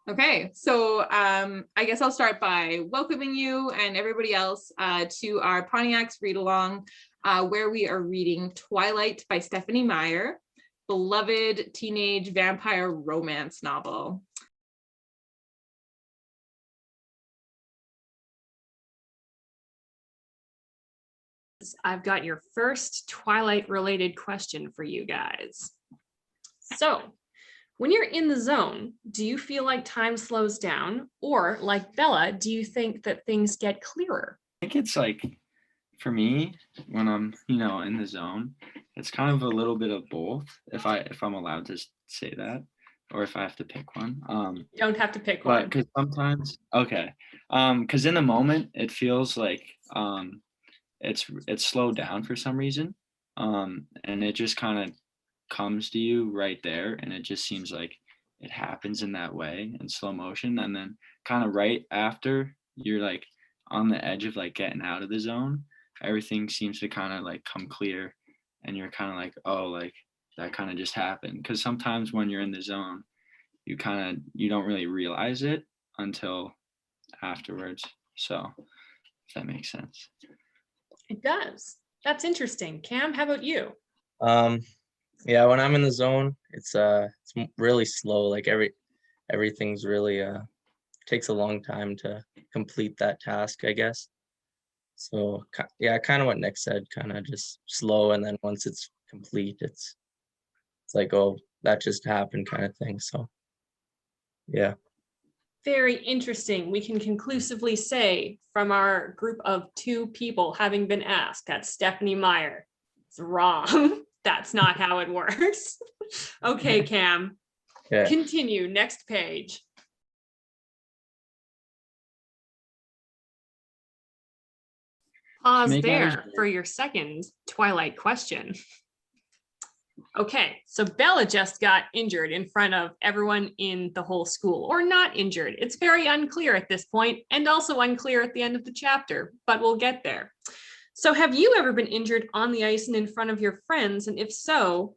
Okay, so I guess I'll start by welcoming you and everybody else to our Pontiacs read along, where we are reading Twilight by Stephanie Meyer, beloved teenage vampire romance novel. I've got your first Twilight related question for you guys. So, when you're in the zone, do you feel like time slows down? Or like Bella, do you think that things get clearer? I think it's like, for me, when I'm, in the zone, it's kind of a little bit of both, if I'm allowed to say that, or if I have to pick one. You don't have to pick one. Because sometimes, okay, because in the moment, it feels like it's slowed down for some reason, and it just kind of comes to you right there, and it just seems like it happens in that way in slow motion, and then kind of right after you're like on the edge of like getting out of the zone, everything seems to kind of like come clear, and you're kind of like, oh, like that kind of just happened. Because sometimes when you're in the zone, you don't really realize it until afterwards. So if that makes sense. It does. That's interesting. Cam, how about you? Yeah, when I'm in the zone, it's really slow. Like everything's really takes a long time to complete that task, I guess. So yeah, kind of what Nick said, kind of just slow, and then once it's complete, it's like, oh, that just happened kind of thing. So yeah. Very interesting. We can conclusively say from our group of 2 people having been asked, that's Stephanie Meyer. It's wrong. That's not how it works. Okay, Cam. Yeah. Continue. Next page. Pause there for your second Twilight question. Okay, so Bella just got injured in front of everyone in the whole school, or not injured. It's very unclear at this point, and also unclear at the end of the chapter, but we'll get there. So have you ever been injured on the ice and in front of your friends? And if so,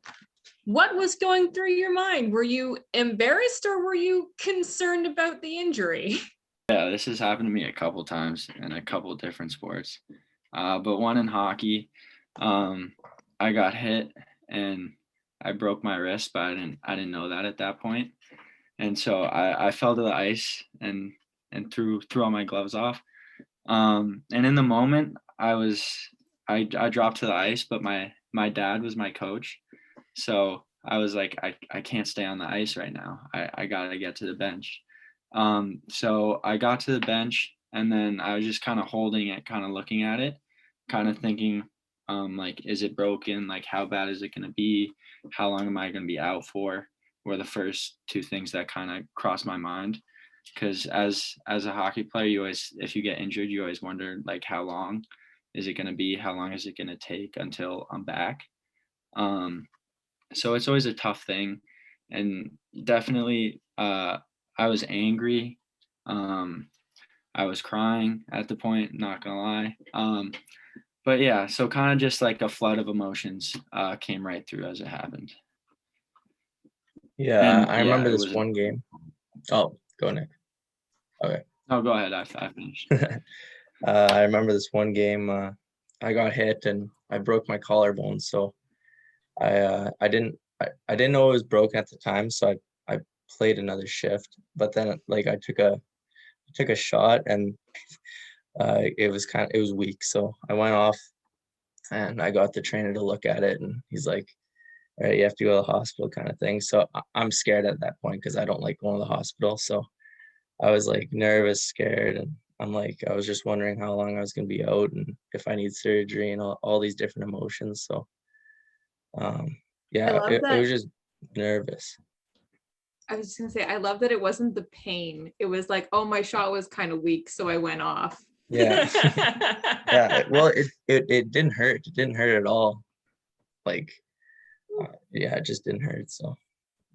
what was going through your mind? Were you embarrassed or were you concerned about the injury? Yeah, this has happened to me a couple times in a couple different sports. But one in hockey, I got hit and I broke my wrist, but I didn't know that at that point. And so I fell to the ice and threw all my gloves off. And in the moment I dropped to the ice, but my dad was my coach. So I was like, I can't stay on the ice right now. I gotta get to the bench. So I got to the bench, and then I was just kind of holding it, kind of looking at it, kind of thinking, like, is it broken? Like, how bad is it going to be? How long am I going to be out for? Were the first 2 things that kind of crossed my mind. Because as a hockey player, you always, if you get injured, you always wonder, like, how long is it going to be? How long is it going to take until I'm back? So it's always a tough thing. And definitely, I was angry. I was crying at the point, not gonna lie. But yeah, so kind of just like a flood of emotions came right through as it happened. Yeah, I remember this one game. Oh, go Nick. Okay. No, go ahead. I finished. I remember this one game. I got hit and I broke my collarbone. So I didn't know it was broken at the time. So I played another shift. But then like I took a shot and it was weak. So I went off and I got the trainer to look at it, and he's like, all right, you have to go to the hospital kind of thing. So I'm scared at that point because I don't like going to the hospital. So I was like nervous, scared, and I was just wondering how long I was going to be out and if I need surgery and all these different emotions. So yeah, it was just nervous. I was just gonna say, I love that it wasn't the pain. It was like, oh, my shot was kind of weak, so I went off. Yeah. Yeah. Well, it didn't hurt. It didn't hurt at all. Like, yeah, it just didn't hurt. So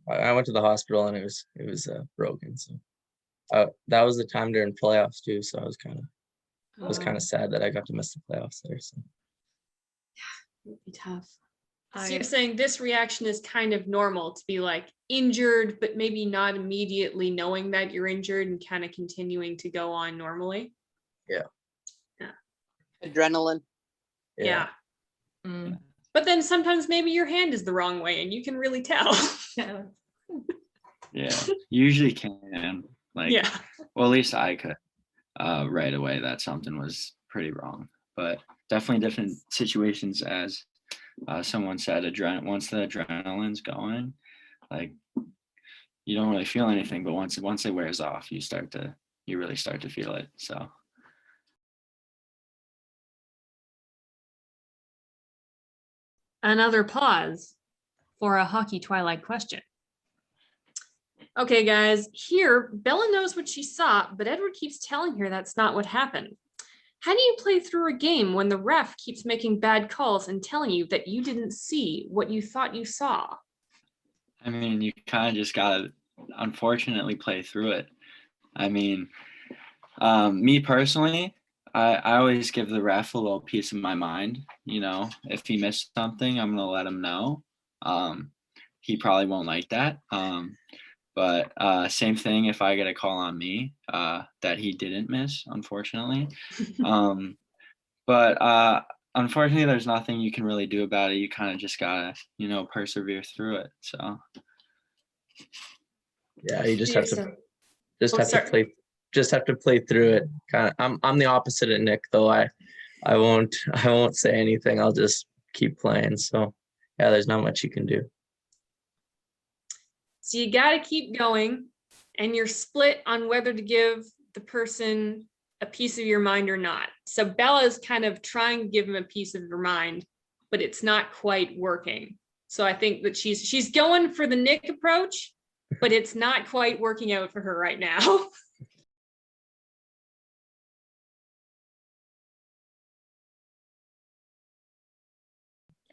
I went to the hospital and it was broken. So that was the time during playoffs too. So I was kind of sad that I got to miss the playoffs there. So yeah, it would be tough. So you're saying this reaction is kind of normal to be like injured, but maybe not immediately knowing that you're injured and kind of continuing to go on normally? Adrenaline. Yeah. Mm. But then sometimes maybe your hand is the wrong way and you can really tell. Yeah. Yeah, usually can. Like, Yeah. well, at least I could right away that something was pretty wrong. But definitely different situations, as someone said, once the adrenaline's going, like you don't really feel anything, but once it wears off, you really start to feel it. So Another pause for a hockey Twilight question. Okay, guys, here, Bella knows what she saw, but Edward keeps telling her that's not what happened. How do you play through a game when the ref keeps making bad calls and telling you that you didn't see what you thought you saw? I mean, you kind of just gotta, unfortunately, play through it. I mean, me personally, I always give the ref a little piece of my mind. You know, if he missed something, I'm gonna let him know. He probably won't like that. But same thing if I get a call on me that he didn't miss, unfortunately. But unfortunately, there's nothing you can really do about it. You kind of just gotta, persevere through it. So Yeah, you just have to Sorry. play through it. Kind of, I'm the opposite of Nick though. I won't say anything. I'll just keep playing. So yeah, there's not much you can do. So you got to keep going, and you're split on whether to give the person a piece of your mind or not. So Bella's kind of trying to give him a piece of her mind, but it's not quite working. So I think that she's going for the Nick approach, but it's not quite working out for her right now.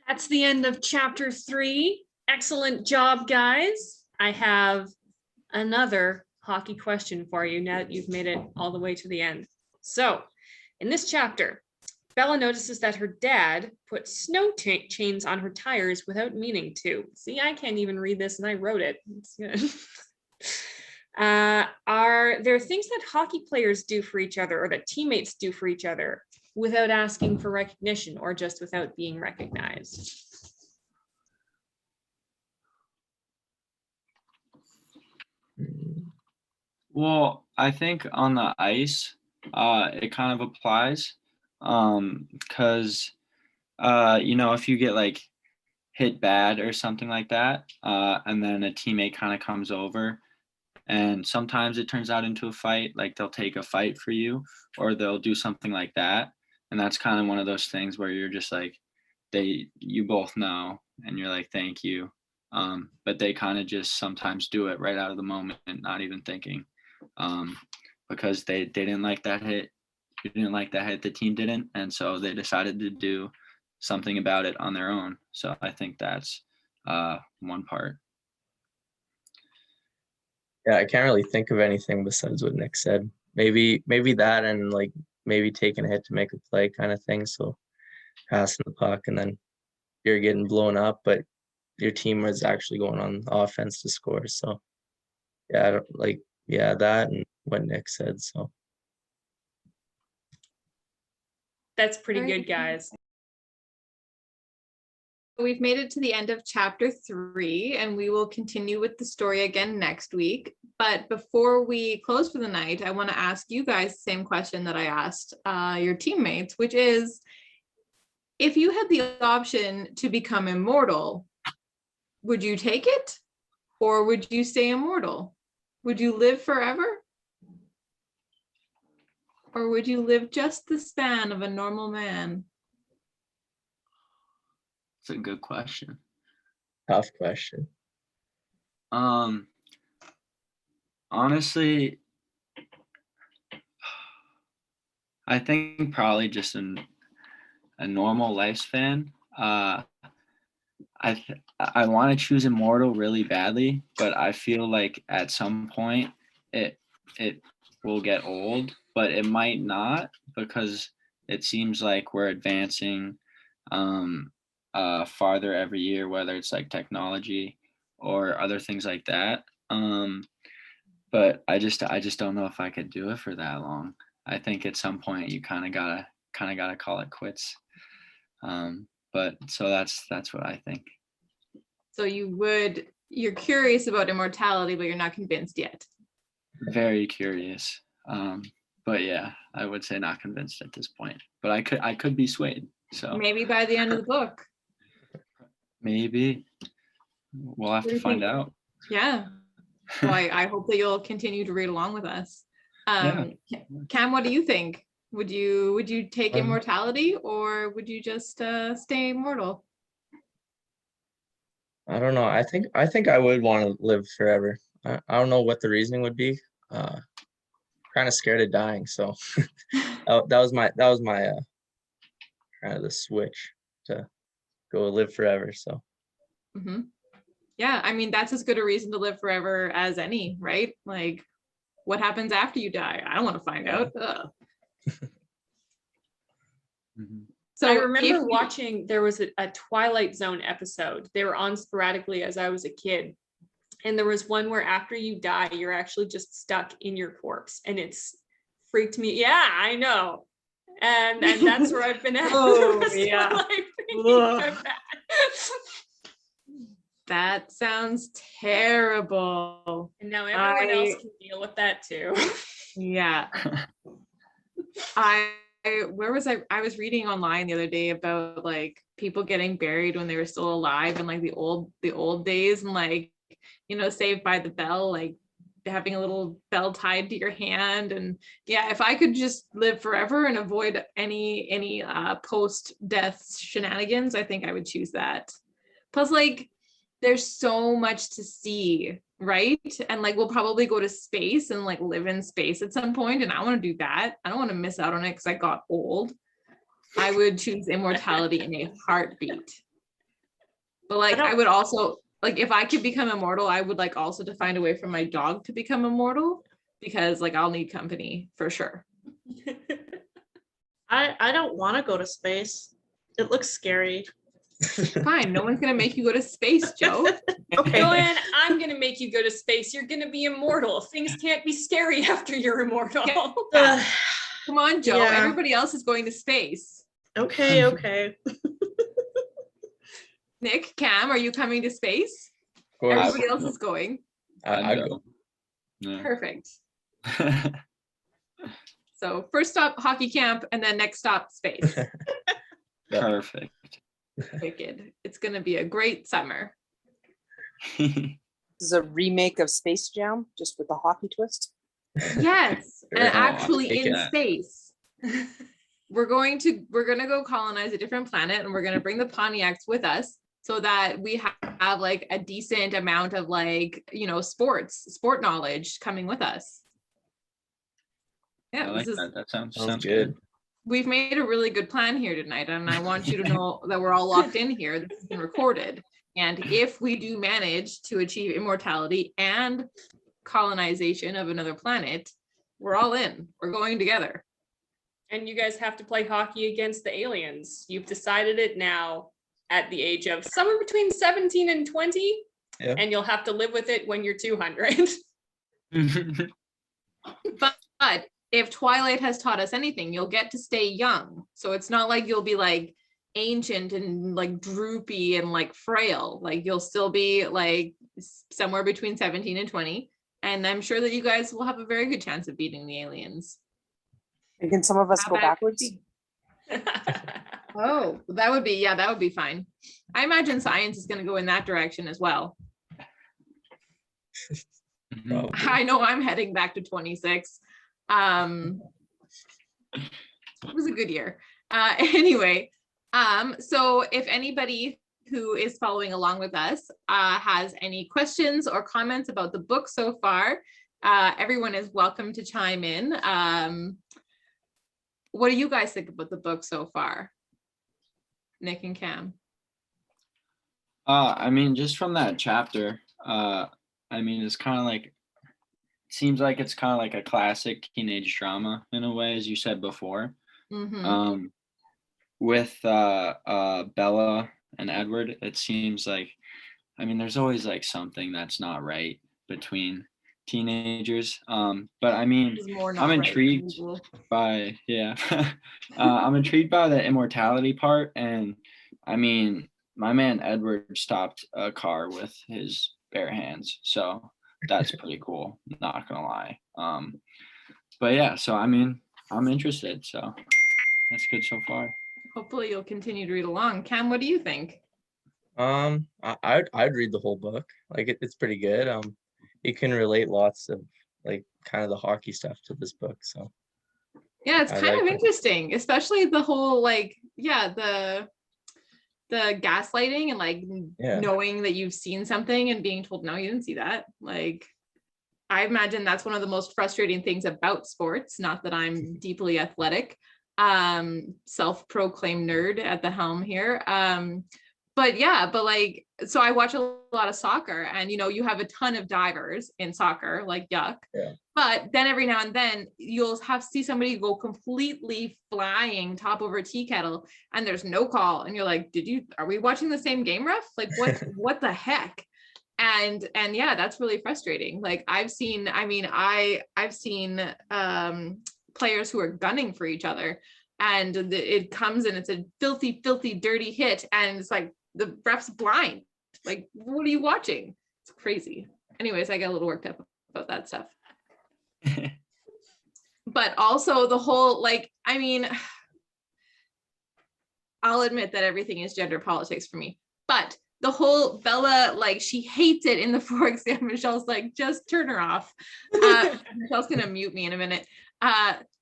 That's the end of chapter 3. Excellent job, guys. I have another hockey question for you now that you've made it all the way to the end. So, in this chapter, Bella notices that her dad put snow chains on her tires without meaning to. See, I can't even read this and I wrote it. It's good. Are there things that hockey players do for each other or that teammates do for each other without asking for recognition or just without being recognized? well, I think on the ice, it kind of applies, because if you get like hit bad or something like that, and then a teammate kind of comes over, and sometimes it turns out into a fight, like they'll take a fight for you, or they'll do something like that, and that's kind of one of those things where you're just like, you both know, and you're like, thank you, but they kind of just sometimes do it right out of the moment, not even thinking, because they didn't like that hit. You didn't like that hit, the team didn't, and so they decided to do something about it on their own. So I think that's one part. Yeah, I can't really think of anything besides what Nick said. Maybe that, and like maybe taking a hit to make a play kind of thing. So passing the puck and then you're getting blown up, but your team is actually going on offense to score. So yeah, I don't, like that and what Nick said. So That's pretty Very good, guys. We've made it to the end of chapter 3, and we will continue with the story again next week. But before we close for the night, I want to ask you guys the same question that I asked your teammates, which is, if you had the option to become immortal, would you take it? Or would you stay immortal? Would you live forever? Or would you live just the span of a normal man? It's a good question. tough question. Honestly, I think probably just a normal lifespan. I want to choose immortal really badly, but I feel like at some point it will get old, but it might not, because it seems like we're advancing farther every year, whether it's like technology or other things like that. But I just don't know if I could do it for that long. I think at some point you kind of gotta call it quits. But so that's what I think. So you're curious about immortality, but you're not convinced yet. Very curious. But yeah, I would say not convinced at this point. But I could be swayed. So Maybe by the end of the book. maybe we'll have What do to you find think? out. Yeah. Well, I hope that you'll continue to read along with us. Cam, what do you think? Would you take immortality, or would you just stay immortal? I don't know. I think I would want to live forever. I don't know what the reasoning would be. Kind of scared of dying, so that was my kind of the switch to go live forever. So Mm-hmm. Yeah, I mean, that's as good a reason to live forever as any, right? Like, what happens after you die? I don't want to find out. So I remember watching, there was a Twilight Zone episode. They were on sporadically as I was a kid. And there was one where after you die, you're actually just stuck in your corpse. And it's freaked me. Yeah, I know. And that's where I've been at. Oh, yeah. That sounds terrible. And now everyone else can deal with that too. Yeah. Where was I? I was reading online the other day about like people getting buried when they were still alive in like the old days, and like, you know, Saved by the Bell, like having a little bell tied to your hand. And yeah, if I could just live forever and avoid any post-death shenanigans, I think I would choose that. Plus, like, there's so much to see, right? And like, we'll probably go to space and like live in space at some point, and I want to do that. I don't want to miss out on it because I got old. I would choose immortality in a heartbeat. But like, I would also, like, if I could become immortal, I would like also to find a way for my dog to become immortal, because like I'll need company for sure. I don't want to go to space. It looks scary. Fine, no one's gonna make you go to space, Joe. Okay. Joanne, I'm gonna make you go to space. You're gonna be immortal. Things can't be scary after you're immortal. Come on, Joe. Yeah. Everybody else is going to space. Okay. Nick, Cam, are you coming to space? of course, Everybody else is going. I'd go. Yeah. Perfect. So first stop hockey camp, and then next stop space. Perfect. Wicked. It's gonna be a great summer. This is a remake of Space Jam, just with a hockey twist. Yes, and Very hot. actually Take in that. space. We're gonna go colonize a different planet, and we're gonna bring the Pontiacs with us, so that we have like a decent amount of like, you know, sport knowledge coming with us. Yeah, I like that. That sounds good. We've made a really good plan here tonight, and I want you to know that we're all locked in here. This has been recorded. And if we do manage to achieve immortality and colonization of another planet, we're all in. We're going together. And you guys have to play hockey against the aliens. You've decided it now at the age of somewhere between 17 and 20. Yeah. And you'll have to live with it when you're 200. But if Twilight has taught us anything, you'll get to stay young. So it's not like you'll be like ancient and like droopy and like frail. Like, you'll still be like somewhere between 17 and 20. And I'm sure that you guys will have a very good chance of beating the aliens. And can some of us How go bad backwards? could it be? Oh, that would be fine. I imagine science is going to go in that direction as well. Probably. I know I'm heading back to 26. It was a good year. Anyway, so if anybody who is following along with us has any questions or comments about the book so far, everyone is welcome to chime in. What do you guys think about the book so far? Nick and Cam. I mean, just from that chapter, I mean, it's kind of like, seems like it's kind of like a classic teenage drama in a way, as you said before. Mm-hmm. With Bella and Edward, it seems like, I mean, there's always like something that's not right between teenagers. But I mean, It's more not I'm right than intrigued usual. by, yeah, I'm intrigued by the immortality part. And I mean, my man Edward stopped a car with his bare hands. So that's pretty cool, not gonna lie. But yeah, so I mean, I'm interested. So that's good so far. Hopefully you'll continue to read along. Cam, what do you think? I'd read the whole book. Like it's pretty good. You can relate lots of like kind of the hockey stuff to this book. So Yeah, it's I kind like of it. interesting, especially the whole like, yeah, the gaslighting and like Yeah. knowing that you've seen something and being told no, you didn't see that. Like, I imagine that's one of the most frustrating things about sports. Not that I'm deeply athletic, self-proclaimed nerd at the helm here. But yeah, but like, so I watch a lot of soccer, and you have a ton of divers in soccer, like yuck. Yeah. But then every now and then you'll see somebody go completely flying top over tea kettle and there's no call. And you're like, are we watching the same game, ref? Like what the heck? And yeah, that's really frustrating. Like I've seen players who are gunning for each other, and it comes and it's a filthy dirty hit, and it's like the ref's blind. Like, what are you watching? It's crazy. Anyways, I get a little worked up about that stuff. But also the whole, like, I mean, I'll admit that everything is gender politics for me, but the whole Bella, like, she hates it in the 4 exam. Michelle's like, just turn her off. Michelle's gonna mute me in a minute.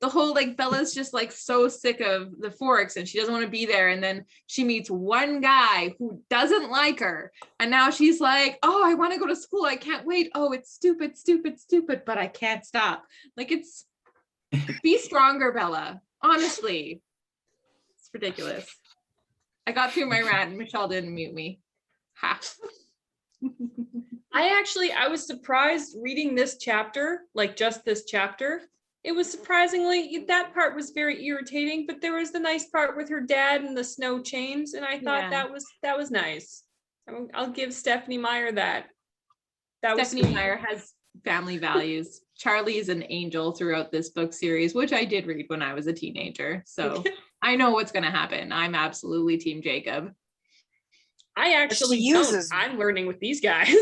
The whole, like, Bella's just like so sick of the Forks and she doesn't want to be there. And then she meets one guy who doesn't like her. And now she's like, oh, I want to go to school. I can't wait. Oh, it's stupid, but I can't stop. Like, it's be stronger, Bella. Honestly, it's ridiculous. I got through my rant and Michelle didn't mute me. Ha. I was surprised reading this chapter, like just this chapter. It was surprisingly, that part was very irritating, but there was the nice part with her dad and the snow chains, and I thought Yeah. that was nice. I'll give Stephanie Meyer that. That was Stephanie sweet. Meyer has family values. Charlie is an angel throughout this book series, which I did read when I was a teenager. So I know what's going to happen. I'm absolutely Team Jacob. I actually She don't. uses- I'm learning with these guys.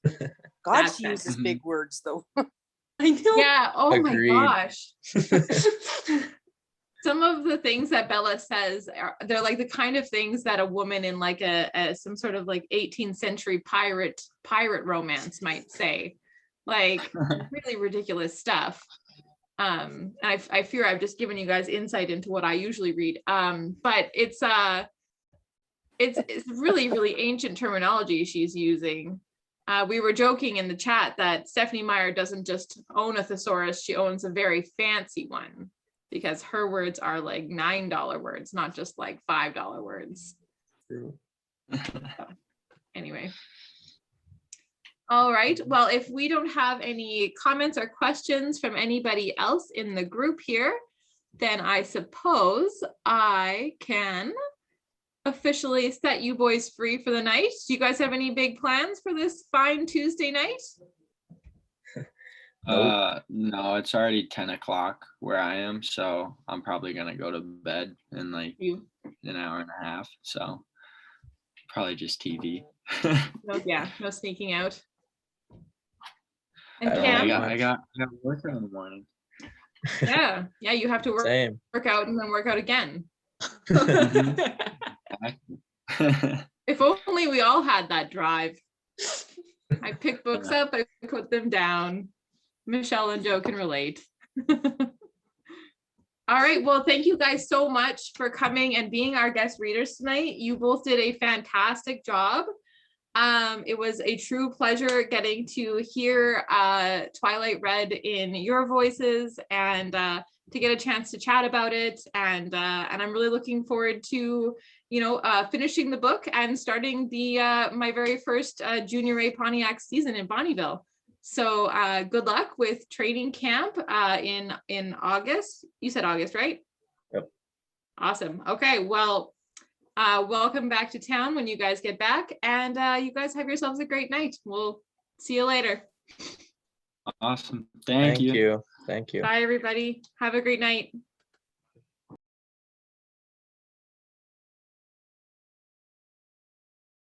God, That's she uses Mhm. big words though. I know. Yeah. Oh Agreed. my gosh. Some of the things that Bella says they're like the kind of things that a woman in like some sort of like 18th century pirate romance might say, like really ridiculous stuff. And I fear I've just given you guys insight into what I usually read. But it's really, really ancient terminology she's using. We were joking in the chat that Stephanie Meyer doesn't just own a thesaurus, she owns a very fancy one, because her words are like $9 words, not just like $5 words. True. Anyway. All right. Well, if we don't have any comments or questions from anybody else in the group here, then I suppose I can officially set you boys free for the night. Do you guys have any big plans for this fine Tuesday night? No, it's already 10 o'clock where I am, so I'm probably gonna go to bed in like an hour and a half. So probably just TV. No sneaking out. And I don't Cam, know. I got work in the morning. yeah, you have to Same. work out and then work out again. Mhm. If only we all had that drive. I pick books up, I put them down. Michelle and Joe can relate. All right, well, thank you guys so much for coming and being our guest readers tonight. You both did a fantastic job. It was a true pleasure getting to hear Twilight read in your voices and to get a chance to chat about it. And I'm really looking forward to, finishing the book and starting the my very first Junior A Pontiacs season in Bonnyville. So good luck with training camp in August. You said August, right? Yep. Awesome. Okay, well, welcome back to town when you guys get back, and you guys have yourselves a great night. We'll see you later. Awesome. Thank you. Thank you. Bye, everybody. Have a great night.